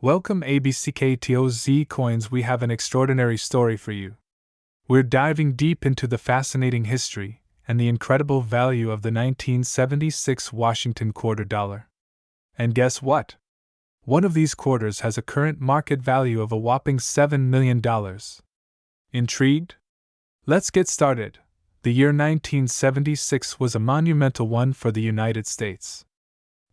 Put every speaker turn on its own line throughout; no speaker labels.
Welcome ABCKTOZ Coins. We have an extraordinary story for you. We're diving deep into the fascinating history and the incredible value of the 1976 Washington quarter dollar. And guess what? One of these quarters has a current market value of a whopping $7 million. Intrigued? Let's get started. The year 1976 was a monumental one for the United States.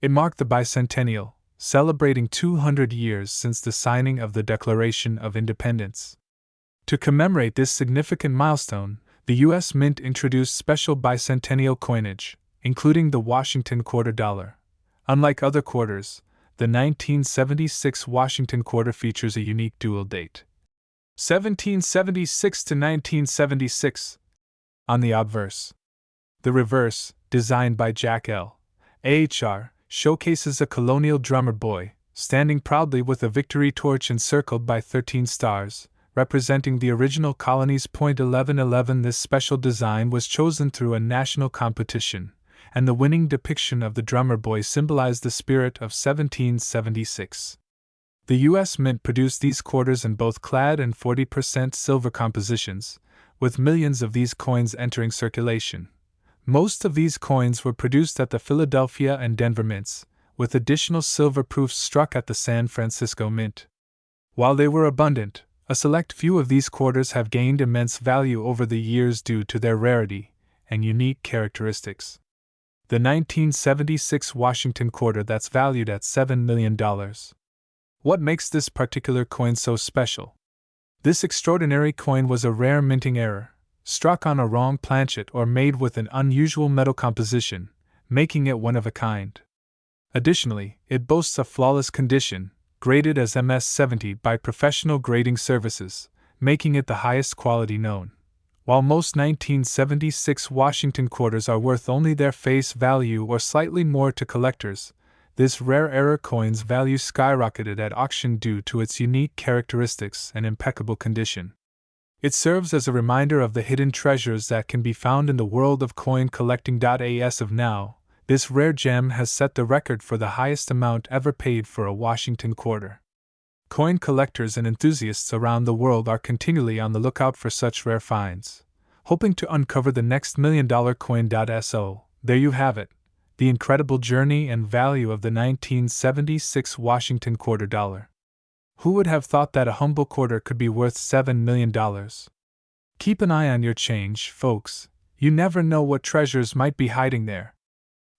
It marked the bicentennial, celebrating 200 years since the signing of the Declaration of Independence. To commemorate this significant milestone, the U.S. Mint introduced special bicentennial coinage, including the Washington quarter dollar. Unlike other quarters, the 1976 Washington quarter features a unique dual date, 1776 to 1976, on the obverse. The reverse, designed by Jack L. Ahr, showcases a colonial drummer boy, standing proudly with a victory torch encircled by 13 stars, representing the original colony's point 1111. This special design was chosen through a national competition, and the winning depiction of the drummer boy symbolized the spirit of 1776. The U.S. Mint produced these quarters in both clad and 40% silver compositions, with millions of these coins entering circulation. Most of these coins were produced at the Philadelphia and Denver mints, with additional silver proofs struck at the San Francisco Mint. While they were abundant, a select few of these quarters have gained immense value over the years due to their rarity and unique characteristics. The 1976 Washington quarter that's valued at $7 million. What makes this particular coin so special? This extraordinary coin was a rare minting error, struck on a wrong planchet or made with an unusual metal composition, making it one of a kind. Additionally, it boasts a flawless condition, graded as MS-70 by Professional Grading Services, making it the highest quality known. While most 1976 Washington quarters are worth only their face value or slightly more to collectors, this rare error coin's value skyrocketed at auction due to its unique characteristics and impeccable condition. It serves as a reminder of the hidden treasures that can be found in the world of coin collecting. As of now, this rare gem has set the record for the highest amount ever paid for a Washington quarter. Coin collectors and enthusiasts around the world are continually on the lookout for such rare finds, hoping to uncover the next million-dollar coin. So, there you have it, the incredible journey and value of the 1976 Washington quarter dollar. Who would have thought that a humble quarter could be worth $7 million? Keep an eye on your change, folks. You never know what treasures might be hiding there.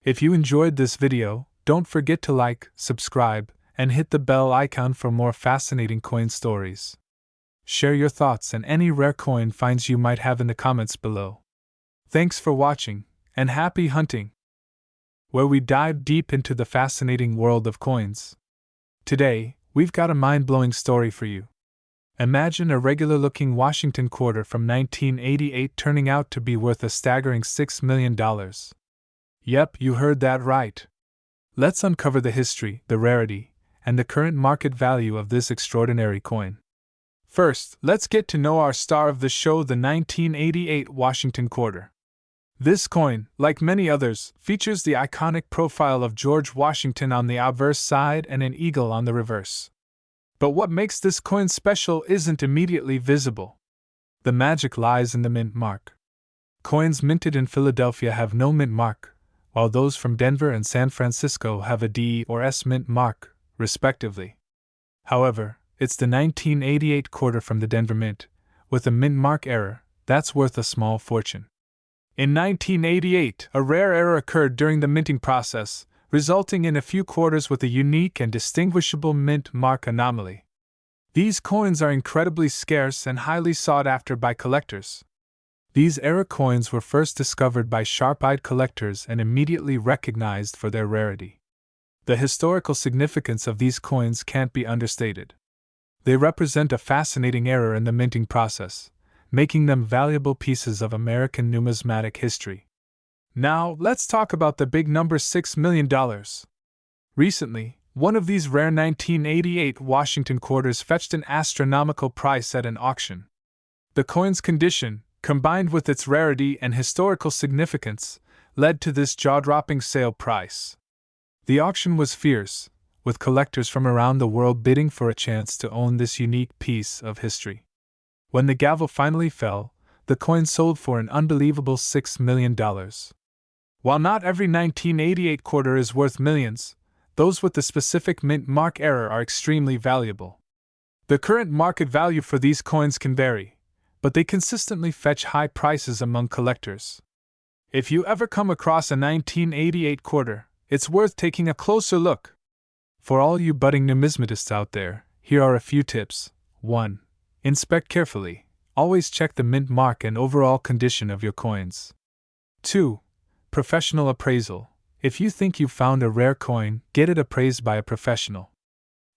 If you enjoyed this video, don't forget to like, subscribe, and hit the bell icon for more fascinating coin stories. Share your thoughts and any rare coin finds you might have in the comments below. Thanks for watching, and happy hunting! Where we dive deep into the fascinating world of coins. Today, we've got a mind-blowing story for you. Imagine a regular-looking Washington quarter from 1988 turning out to be worth a staggering $6 million. Yep, you heard that right. Let's uncover the history, the rarity, and the current market value of this extraordinary coin. First, let's get to know our star of the show, the 1988 Washington quarter. This coin, like many others, features the iconic profile of George Washington on the obverse side and an eagle on the reverse. But what makes this coin special isn't immediately visible. The magic lies in the mint mark. Coins minted in Philadelphia have no mint mark, while those from Denver and San Francisco have a D or S mint mark, respectively. However, it's the 1988 quarter from the Denver Mint, with a mint mark error, that's worth a small fortune. In 1988, a rare error occurred during the minting process, resulting in a few quarters with a unique and distinguishable mint mark anomaly. These coins are incredibly scarce and highly sought after by collectors. These error coins were first discovered by sharp-eyed collectors and immediately recognized for their rarity. The historical significance of these coins can't be understated. They represent a fascinating error in the minting process, making them valuable pieces of American numismatic history. Now, let's talk about the big number $6 million. Recently, one of these rare 1988 Washington quarters fetched an astronomical price at an auction. The coin's condition, combined with its rarity and historical significance, led to this jaw-dropping sale price. The auction was fierce, with collectors from around the world bidding for a chance to own this unique piece of history. When the gavel finally fell, the coin sold for an unbelievable $6 million. While not every 1988 quarter is worth millions, those with the specific mint mark error are extremely valuable. The current market value for these coins can vary, but they consistently fetch high prices among collectors. If you ever come across a 1988 quarter, it's worth taking a closer look. For all you budding numismatists out there, here are a few tips. 1. Inspect carefully. Always check the mint mark and overall condition of your coins. 2. Professional appraisal. If you think you've found a rare coin, get it appraised by a professional.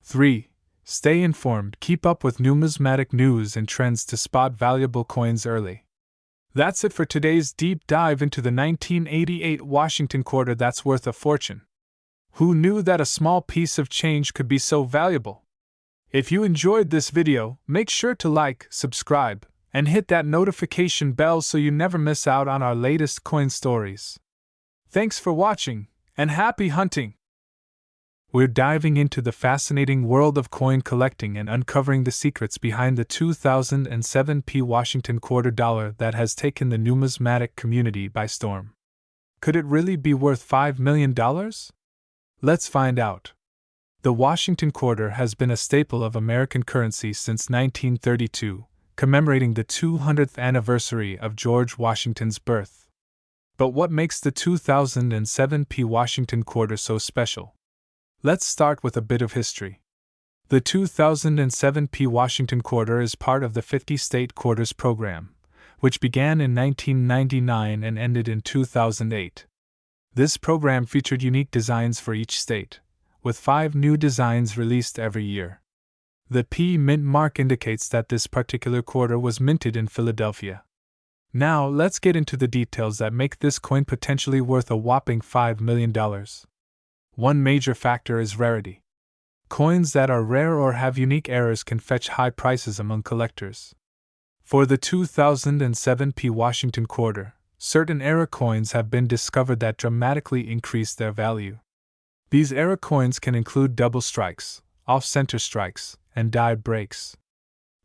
3. Stay informed. Keep up with numismatic news and trends to spot valuable coins early. That's it for today's deep dive into the 1988 Washington quarter that's worth a fortune. Who knew that a small piece of change could be so valuable? If you enjoyed this video, make sure to like, subscribe, and hit that notification bell so you never miss out on our latest coin stories. Thanks for watching, and happy hunting! We're diving into the fascinating world of coin collecting and uncovering the secrets behind the 2007 P. Washington quarter dollar that has taken the numismatic community by storm. Could it really be worth $5 million? Let's find out. The Washington quarter has been a staple of American currency since 1932, commemorating the 200th anniversary of George Washington's birth. But what makes the 2007 P. Washington quarter so special? Let's start with a bit of history. The 2007 P. Washington quarter is part of the 50-state quarters program, which began in 1999 and ended in 2008. This program featured unique designs for each state, with 5 new designs released every year. The P mint mark indicates that this particular quarter was minted in Philadelphia. Now, let's get into the details that make this coin potentially worth a whopping $5 million. One major factor is rarity. Coins that are rare or have unique errors can fetch high prices among collectors. For the 2007 P. Washington quarter, certain error coins have been discovered that dramatically increase their value. These error coins can include double strikes, off-center strikes, and die breaks.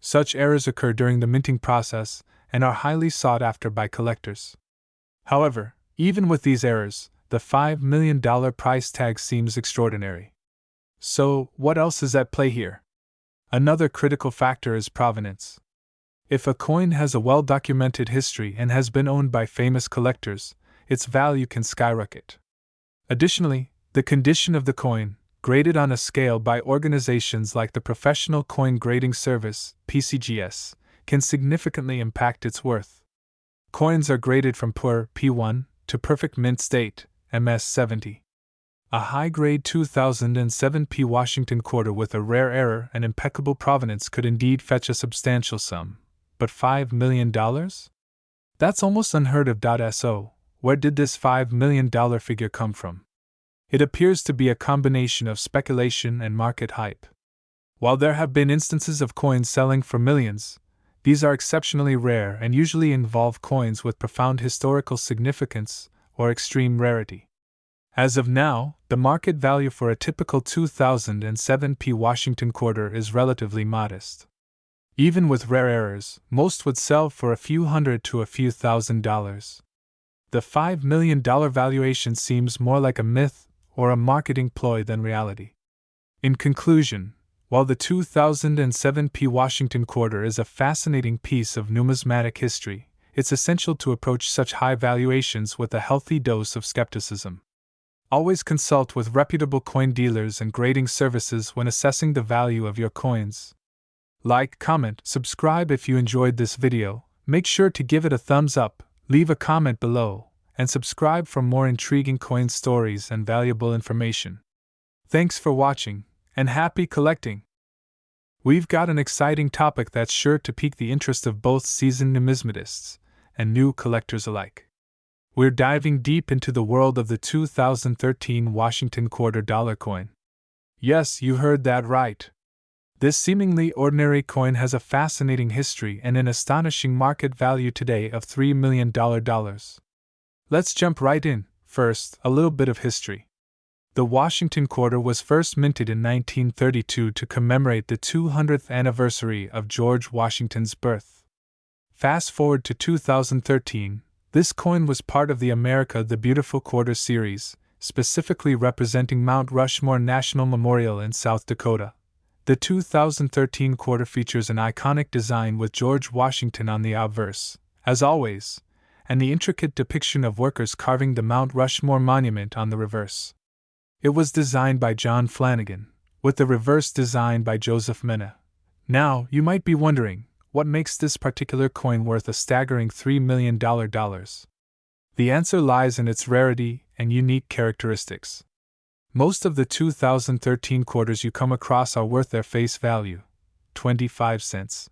Such errors occur during the minting process and are highly sought after by collectors. However, even with these errors, the $5 million price tag seems extraordinary. So, what else is at play here? Another critical factor is provenance. If a coin has a well-documented history and has been owned by famous collectors, its value can skyrocket. Additionally, the condition of the coin, graded on a scale by organizations like the Professional Coin Grading Service, PCGS, can significantly impact its worth. Coins are graded from poor, P1, to perfect mint state, MS70. A high-grade 2007 P. Washington quarter with a rare error and impeccable provenance could indeed fetch a substantial sum. But $5 million? That's almost unheard of. So, where did this $5 million figure come from? It appears to be a combination of speculation and market hype. While there have been instances of coins selling for millions, these are exceptionally rare and usually involve coins with profound historical significance or extreme rarity. As of now, the market value for a typical 2007 P. Washington quarter is relatively modest. Even with rare errors, most would sell for a few hundred to a few $1,000s. The $5 million valuation seems more like a myth or a marketing ploy than reality. In conclusion, while the 2007 P. Washington quarter is a fascinating piece of numismatic history, it's essential to approach such high valuations with a healthy dose of skepticism. Always consult with reputable coin dealers and grading services when assessing the value of your coins. Like, comment, subscribe if you enjoyed this video, make sure to give it a thumbs up, leave a comment below, and subscribe for more intriguing coin stories and valuable information. Thanks for watching, and happy collecting! We've got an exciting topic that's sure to pique the interest of both seasoned numismatists and new collectors alike. We're diving deep into the world of the 2013 Washington quarter dollar coin. Yes, you heard that right. This seemingly ordinary coin has a fascinating history and an astonishing market value today of $3 million. Let's jump right in. First, a little bit of history. The Washington quarter was first minted in 1932 to commemorate the 200th anniversary of George Washington's birth. Fast forward to 2013, this coin was part of the America the Beautiful Quarter series, specifically representing Mount Rushmore National Memorial in South Dakota. The 2013 quarter features an iconic design with George Washington on the obverse, as always, and the intricate depiction of workers carving the Mount Rushmore monument on the reverse. It was designed by John Flanagan, with the reverse designed by Joseph Mena. Now, you might be wondering, what makes this particular coin worth a staggering $3 million? The answer lies in its rarity and unique characteristics. Most of the 2013 quarters you come across are worth their face value, 25 cents.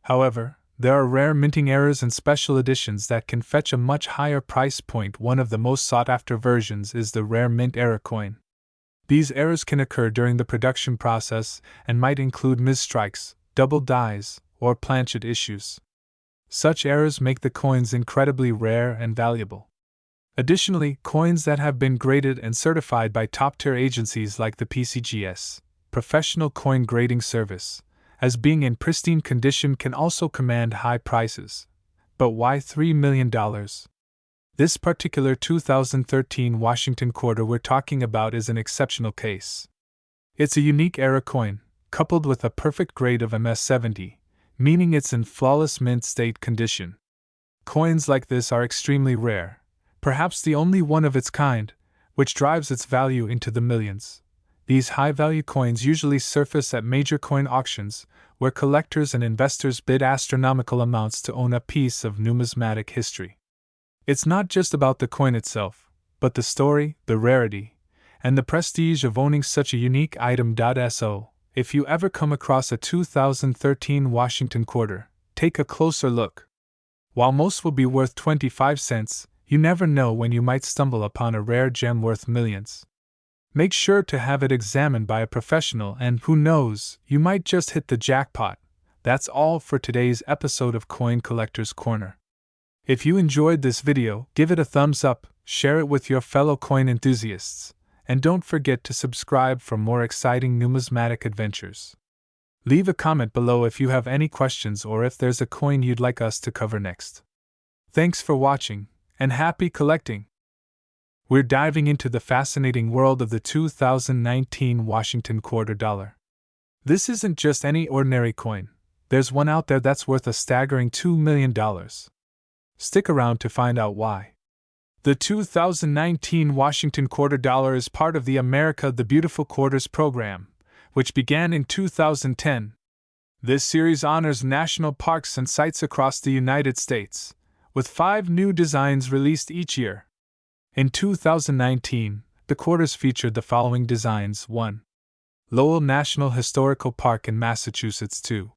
However, there are rare minting errors and special editions that can fetch a much higher price point. One of the most sought-after versions is the rare mint error coin. These errors can occur during the production process and might include misstrikes, double dies, or planchet issues. Such errors make the coins incredibly rare and valuable. Additionally, coins that have been graded and certified by top-tier agencies like the PCGS, Professional Coin Grading Service, as being in pristine condition can also command high prices. But why $3 million? This particular 2013 Washington quarter we're talking about is an exceptional case. It's a unique era coin, coupled with a perfect grade of MS-70, meaning it's in flawless mint state condition. Coins like this are extremely rare, perhaps the only one of its kind, which drives its value into the millions. These high-value coins usually surface at major coin auctions, where collectors and investors bid astronomical amounts to own a piece of numismatic history. It's not just about the coin itself, but the story, the rarity, and the prestige of owning such a unique item. So, if you ever come across a 2013 Washington quarter, take a closer look. While most will be worth 25 cents, you never know when you might stumble upon a rare gem worth millions. Make sure to have it examined by a professional, and who knows, you might just hit the jackpot. That's all for today's episode of Coin Collector's Corner. If you enjoyed this video, give it a thumbs up, share it with your fellow coin enthusiasts, and don't forget to subscribe for more exciting numismatic adventures. Leave a comment below if you have any questions or if there's a coin you'd like us to cover next. Thanks for watching, and happy collecting! We're diving into the fascinating world of the 2019 Washington quarter dollar. This isn't just any ordinary coin. There's one out there that's worth a staggering $2 million. Stick around to find out why. The 2019 Washington quarter dollar is part of the America the Beautiful Quarters program, which began in 2010. This series honors national parks and sites across the United States, with 5 new designs released each year. In 2019, the quarters featured the following designs: 1. Lowell National Historical Park in Massachusetts. 2.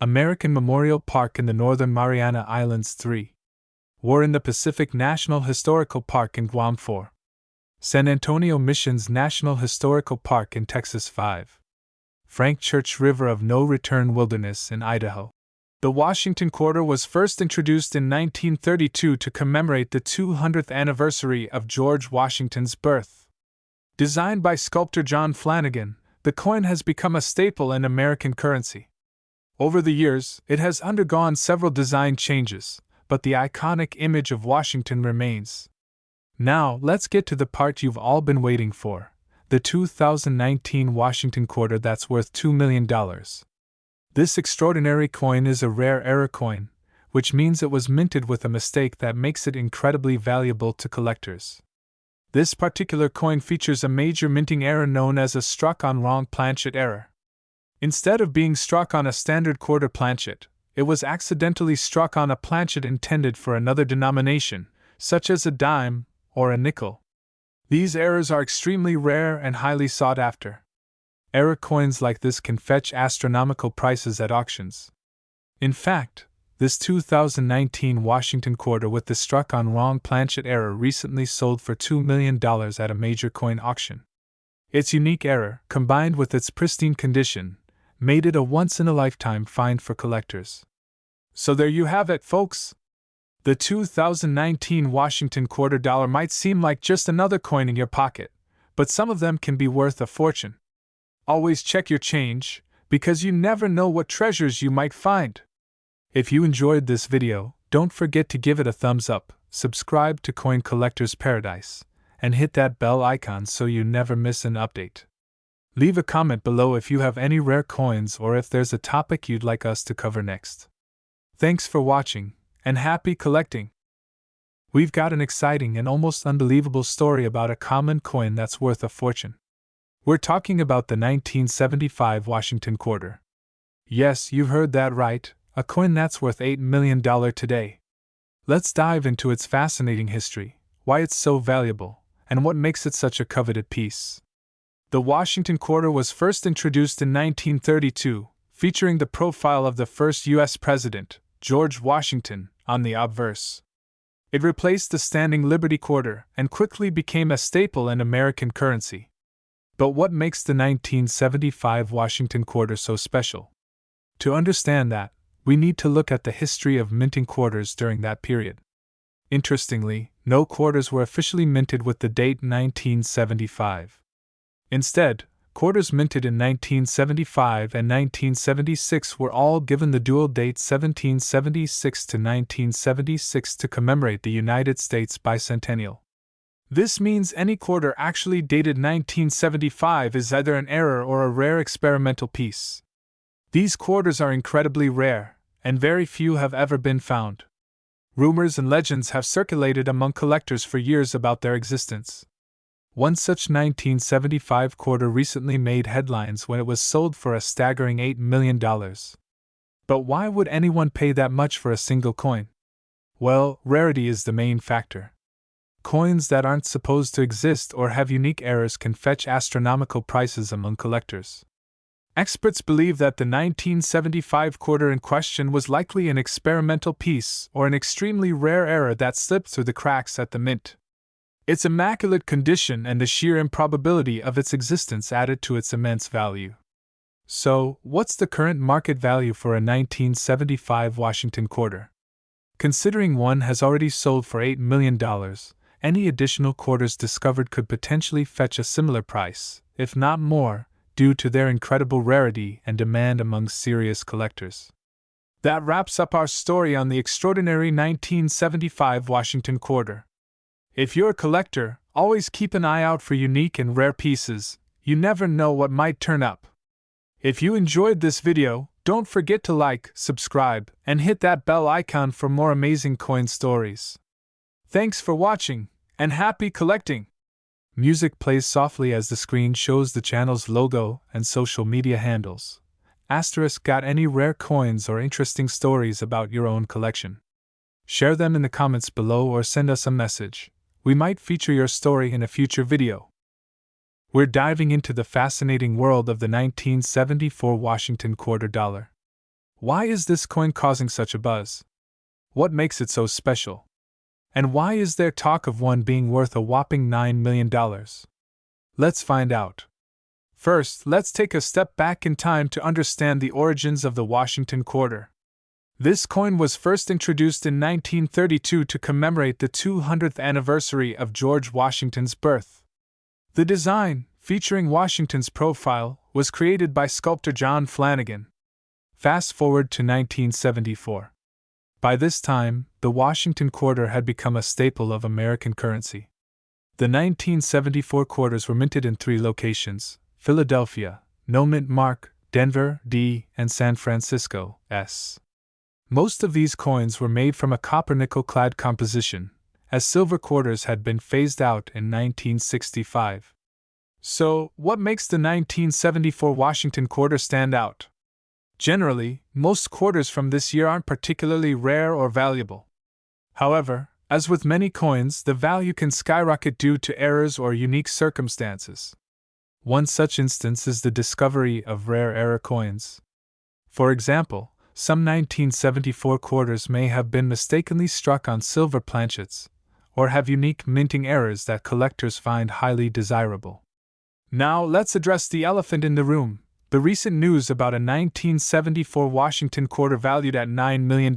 American Memorial Park in the Northern Mariana Islands. 3. War in the Pacific National Historical Park in Guam. 4. San Antonio Missions National Historical Park in Texas. 5. Frank Church River of No Return Wilderness in Idaho. The Washington quarter was first introduced in 1932 to commemorate the 200th anniversary of George Washington's birth. Designed by sculptor John Flanagan, the coin has become a staple in American currency. Over the years, it has undergone several design changes, but the iconic image of Washington remains. Now, let's get to the part you've all been waiting for: the 2019 Washington quarter that's worth $2 million. This extraordinary coin is a rare error coin, which means it was minted with a mistake that makes it incredibly valuable to collectors. This particular coin features a major minting error known as a struck-on-wrong planchet error. Instead of being struck on a standard quarter planchet, it was accidentally struck on a planchet intended for another denomination, such as a dime or a nickel. These errors are extremely rare and highly sought after. Error coins like this can fetch astronomical prices at auctions. In fact, this 2019 Washington quarter with the struck-on-wrong planchet error recently sold for $2 million at a major coin auction. Its unique error, combined with its pristine condition, made it a once-in-a-lifetime find for collectors. So there you have it, folks! The 2019 Washington quarter dollar might seem like just another coin in your pocket, but some of them can be worth a fortune. Always check your change, because you never know what treasures you might find. If you enjoyed this video, don't forget to give it a thumbs up, subscribe to Coin Collector's Paradise, and hit that bell icon so you never miss an update. Leave a comment below if you have any rare coins or if there's a topic you'd like us to cover next. Thanks for watching, and happy collecting! We've got an exciting and almost unbelievable story about a common coin that's worth a fortune. We're talking about the 1975 Washington quarter. Yes, you've heard that right, a coin that's worth $8 million today. Let's dive into its fascinating history, why it's so valuable, and what makes it such a coveted piece. The Washington quarter was first introduced in 1932, featuring the profile of the first U.S. President, George Washington, on the obverse. It replaced the standing Liberty quarter and quickly became a staple in American currency. But what makes the 1975 Washington quarter so special? To understand that, we need to look at the history of minting quarters during that period. Interestingly, no quarters were officially minted with the date 1975. Instead, quarters minted in 1975 and 1976 were all given the dual date 1776 to 1976 to commemorate the United States bicentennial. This means any quarter actually dated 1975 is either an error or a rare experimental piece. These quarters are incredibly rare, and very few have ever been found. Rumors and legends have circulated among collectors for years about their existence. One such 1975 quarter recently made headlines when it was sold for a staggering $8 million. But why would anyone pay that much for a single coin? Well, rarity is the main factor. Coins that aren't supposed to exist or have unique errors can fetch astronomical prices among collectors. Experts believe that the 1975 quarter in question was likely an experimental piece or an extremely rare error that slipped through the cracks at the mint. Its immaculate condition and the sheer improbability of its existence added to its immense value. So, what's the current market value for a 1975 Washington quarter? Considering one has already sold for $8 million, any additional quarters discovered could potentially fetch a similar price, if not more, due to their incredible rarity and demand among serious collectors. That wraps up our story on the extraordinary 1975 Washington quarter. If you're a collector, always keep an eye out for unique and rare pieces. You never know what might turn up. If you enjoyed this video, don't forget to like, subscribe, and hit that bell icon for more amazing coin stories. Thanks for watching, and happy collecting! Music plays softly as the screen shows the channel's logo and social media handles. * got any rare coins or interesting stories about your own collection? Share them in the comments below or send us a message. We might feature your story in a future video. We're diving into the fascinating world of the 1974 Washington quarter dollar. Why is this coin causing such a buzz? What makes it so special? And why is there talk of one being worth a whopping $9 million? Let's find out. First, let's take a step back in time to understand the origins of the Washington quarter. This coin was first introduced in 1932 to commemorate the 200th anniversary of George Washington's birth. The design, featuring Washington's profile, was created by sculptor John Flanagan. Fast forward to 1974. By this time, the Washington quarter had become a staple of American currency. The 1974 quarters were minted in 3 locations: Philadelphia, No Mint Mark, Denver, D, and San Francisco, S. Most of these coins were made from a copper-nickel-clad composition, as silver quarters had been phased out in 1965. So, what makes the 1974 Washington quarter stand out? Generally, most quarters from this year aren't particularly rare or valuable. However, as with many coins, the value can skyrocket due to errors or unique circumstances. One such instance is the discovery of rare error coins. For example, some 1974 quarters may have been mistakenly struck on silver planchets, or have unique minting errors that collectors find highly desirable. Now let's address the elephant in the room: the recent news about a 1974 Washington quarter valued at $9 million.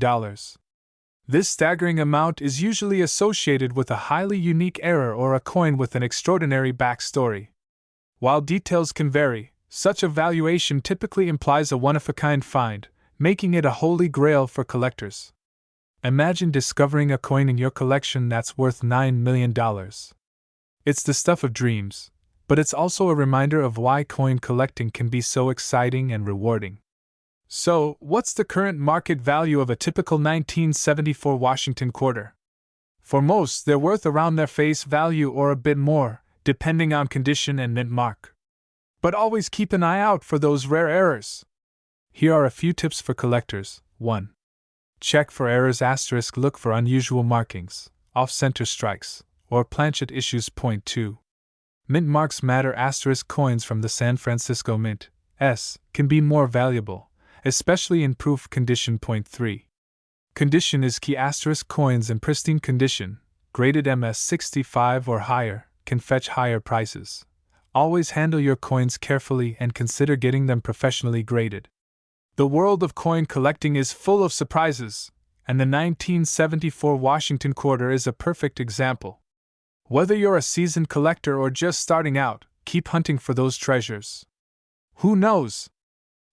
This staggering amount is usually associated with a highly unique error or a coin with an extraordinary backstory. While details can vary, such a valuation typically implies a one-of-a-kind find, making it a holy grail for collectors. Imagine discovering a coin in your collection that's worth $9 million. It's the stuff of dreams, but it's also a reminder of why coin collecting can be so exciting and rewarding. So, what's the current market value of a typical 1974 Washington quarter? For most, they're worth around their face value or a bit more, depending on condition and mint mark. But always keep an eye out for those rare errors. Here are a few tips for collectors. 1. Check for errors *, look for unusual markings, off-center strikes, or planchet issues. 2. Mint marks matter * coins from the San Francisco Mint can be more valuable, especially in proof condition. 3. Condition is key * coins in pristine condition, graded MS65 or higher, can fetch higher prices. Always handle your coins carefully and consider getting them professionally graded. The world of coin collecting is full of surprises, and the 1974 Washington quarter is a perfect example. Whether you're a seasoned collector or just starting out, keep hunting for those treasures. Who knows?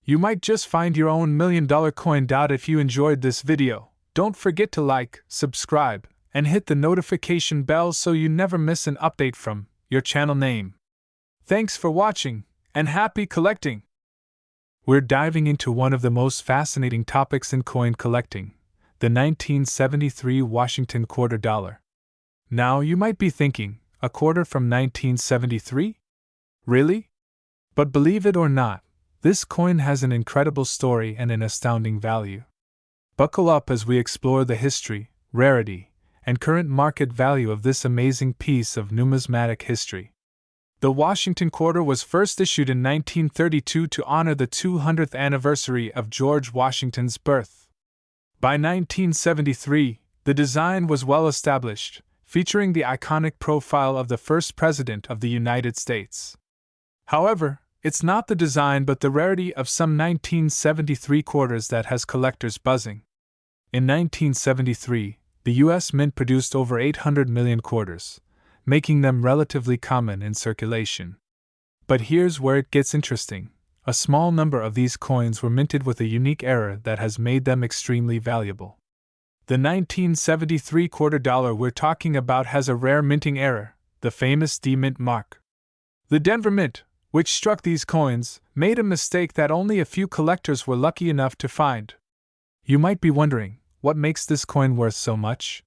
You might just find your own $1 million coin. If you enjoyed this video, don't forget to like, subscribe, and hit the notification bell so you never miss an update from your channel name. Thanks for watching, and happy collecting! We're diving into one of the most fascinating topics in coin collecting, the 1973 Washington quarter dollar. Now you might be thinking, a quarter from 1973? Really? But believe it or not, this coin has an incredible story and an astounding value. Buckle up as we explore the history, rarity, and current market value of this amazing piece of numismatic history. The Washington quarter was first issued in 1932 to honor the 200th anniversary of George Washington's birth. By 1973, the design was well established, featuring the iconic profile of the first president of the United States. However, it's not the design but the rarity of some 1973 quarters that has collectors buzzing. In 1973, the U.S. Mint produced over 800 million quarters, making them relatively common in circulation. But here's where it gets interesting. A small number of these coins were minted with a unique error that has made them extremely valuable. The 1973 quarter dollar we're talking about has a rare minting error, the famous D-Mint mark. The Denver Mint, which struck these coins, made a mistake that only a few collectors were lucky enough to find. You might be wondering, what makes this coin worth so much?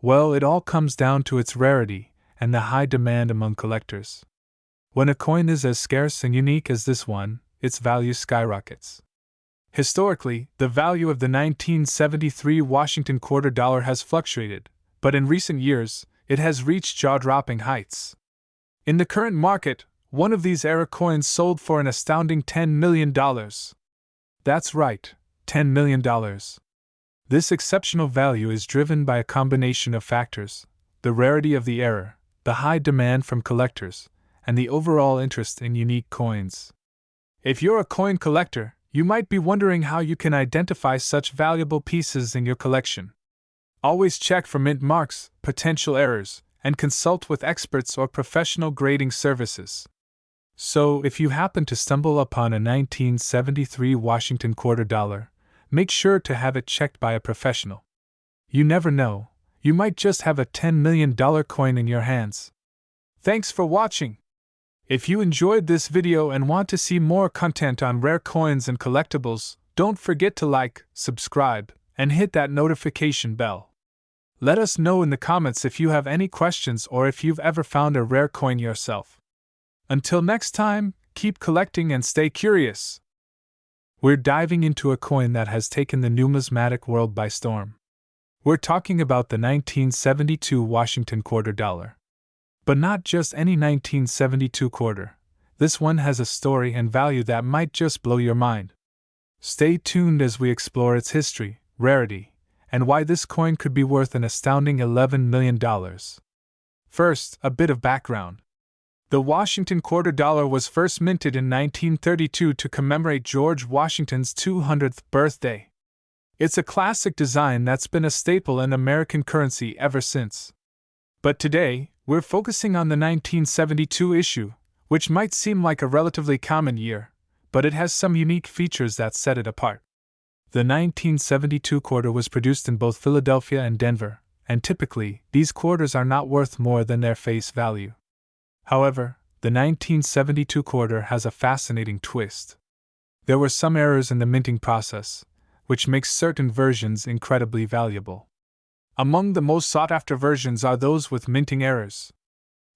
Well, it all comes down to its rarity and the high demand among collectors. When a coin is as scarce and unique as this one, its value skyrockets. Historically, the value of the 1973 Washington quarter dollar has fluctuated, but in recent years, it has reached jaw-dropping heights. In the current market, one of these era coins sold for an astounding $10 million. That's right, $10 million. This exceptional value is driven by a combination of factors: the rarity of the error, the high demand from collectors, and the overall interest in unique coins. If you're a coin collector, you might be wondering how you can identify such valuable pieces in your collection. Always check for mint marks, potential errors, and consult with experts or professional grading services. So, if you happen to stumble upon a 1973 Washington quarter dollar, make sure to have it checked by a professional. You never know, you might just have a $10 million coin in your hands. Thanks for watching! If you enjoyed this video and want to see more content on rare coins and collectibles, don't forget to like, subscribe, and hit that notification bell. Let us know in the comments if you have any questions or if you've ever found a rare coin yourself. Until next time, keep collecting and stay curious. We're diving into a coin that has taken the numismatic world by storm. We're talking about the 1972 Washington quarter dollar. But not just any 1972 quarter. This one has a story and value that might just blow your mind. Stay tuned as we explore its history, rarity, and why this coin could be worth an astounding $11 million. First, a bit of background. The Washington quarter dollar was first minted in 1932 to commemorate George Washington's 200th birthday. It's a classic design that's been a staple in American currency ever since. But today, we're focusing on the 1972 issue, which might seem like a relatively common year, but it has some unique features that set it apart. The 1972 quarter was produced in both Philadelphia and Denver, and typically, these quarters are not worth more than their face value. However, the 1972 quarter has a fascinating twist. There were some errors in the minting process, which makes certain versions incredibly valuable. Among the most sought-after versions are those with minting errors.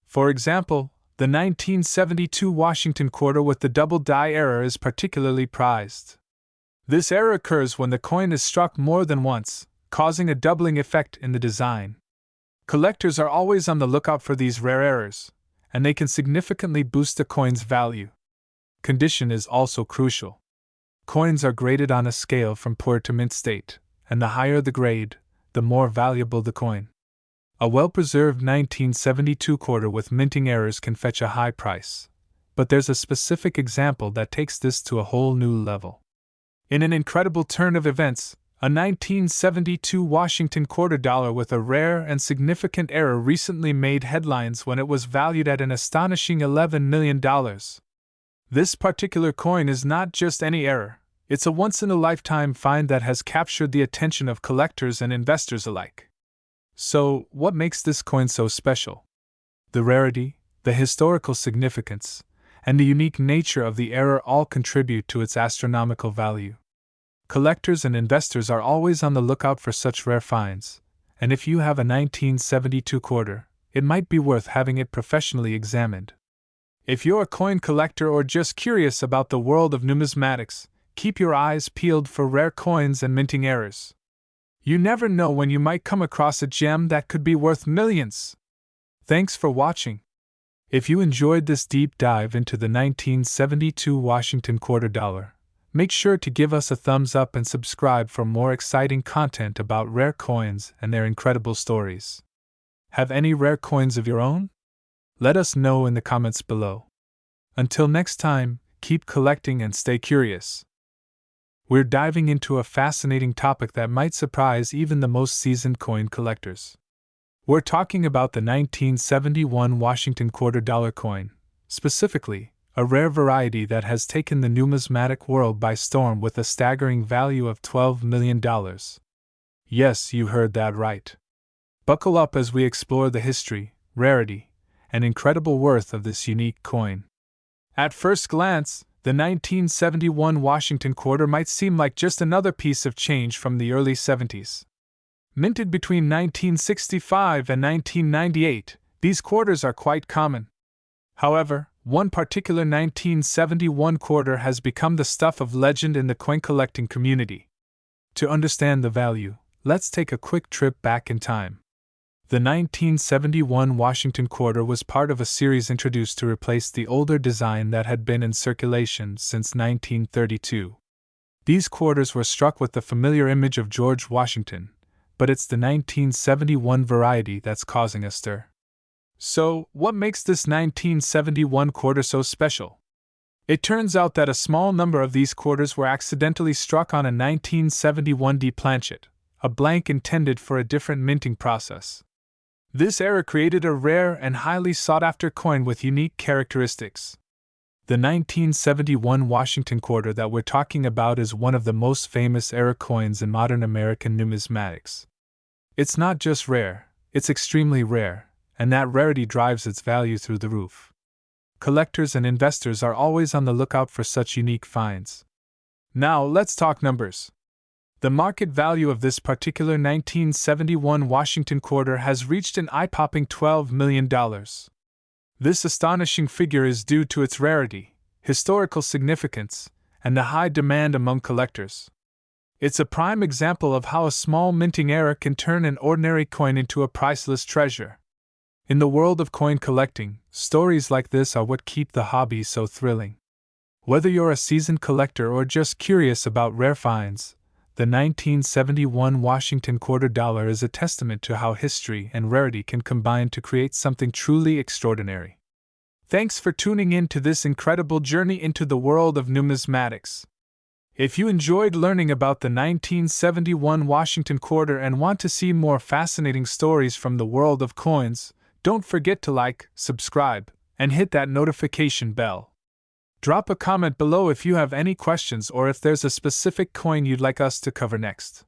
For example, the 1972 Washington quarter with the double die error is particularly prized. This error occurs when the coin is struck more than once, causing a doubling effect in the design. Collectors are always on the lookout for these rare errors, and they can significantly boost a coin's value. Condition is also crucial. Coins are graded on a scale from poor to mint state, and the higher the grade, the more valuable the coin. A well-preserved 1972 quarter with minting errors can fetch a high price, but there's a specific example that takes this to a whole new level. In an incredible turn of events, a 1972 Washington quarter dollar with a rare and significant error recently made headlines when it was valued at an astonishing $11 million. This particular coin is not just any error, it's a once-in-a-lifetime find that has captured the attention of collectors and investors alike. So, what makes this coin so special? The rarity, the historical significance, and the unique nature of the error all contribute to its astronomical value. Collectors and investors are always on the lookout for such rare finds, and if you have a 1972 quarter, it might be worth having it professionally examined. If you're a coin collector or just curious about the world of numismatics, keep your eyes peeled for rare coins and minting errors. You never know when you might come across a gem that could be worth millions. Thanks for watching. If you enjoyed this deep dive into the 1972 Washington quarter dollar, make sure to give us a thumbs up and subscribe for more exciting content about rare coins and their incredible stories. Have any rare coins of your own? Let us know in the comments below. Until next time, keep collecting and stay curious. We're diving into a fascinating topic that might surprise even the most seasoned coin collectors. We're talking about the 1971 Washington quarter dollar coin, specifically, a rare variety that has taken the numismatic world by storm with a staggering value of $12 million. Yes, you heard that right. Buckle up as we explore the history, rarity, and incredible worth of this unique coin. At first glance, the 1971 Washington quarter might seem like just another piece of change from the early 70s. Minted between 1965 and 1998, these quarters are quite common. However, one particular 1971 quarter has become the stuff of legend in the coin collecting community. To understand the value, let's take a quick trip back in time. The 1971 Washington quarter was part of a series introduced to replace the older design that had been in circulation since 1932. These quarters were struck with the familiar image of George Washington, but it's the 1971 variety that's causing a stir. So, what makes this 1971 quarter so special? It turns out that a small number of these quarters were accidentally struck on a 1971 D planchet, a blank intended for a different minting process. This error created a rare and highly sought-after coin with unique characteristics. The 1971 Washington quarter that we're talking about is one of the most famous error coins in modern American numismatics. It's not just rare, it's extremely rare, and that rarity drives its value through the roof. Collectors and investors are always on the lookout for such unique finds. Now, let's talk numbers. The market value of this particular 1971 Washington quarter has reached an eye-popping $12 million. This astonishing figure is due to its rarity, historical significance, and the high demand among collectors. It's a prime example of how a small minting error can turn an ordinary coin into a priceless treasure. In the world of coin collecting, stories like this are what keep the hobby so thrilling. Whether you're a seasoned collector or just curious about rare finds, the 1971 Washington quarter dollar is a testament to how history and rarity can combine to create something truly extraordinary. Thanks for tuning in to this incredible journey into the world of numismatics. If you enjoyed learning about the 1971 Washington quarter and want to see more fascinating stories from the world of coins, don't forget to like, subscribe, and hit that notification bell. Drop a comment below if you have any questions or if there's a specific coin you'd like us to cover next.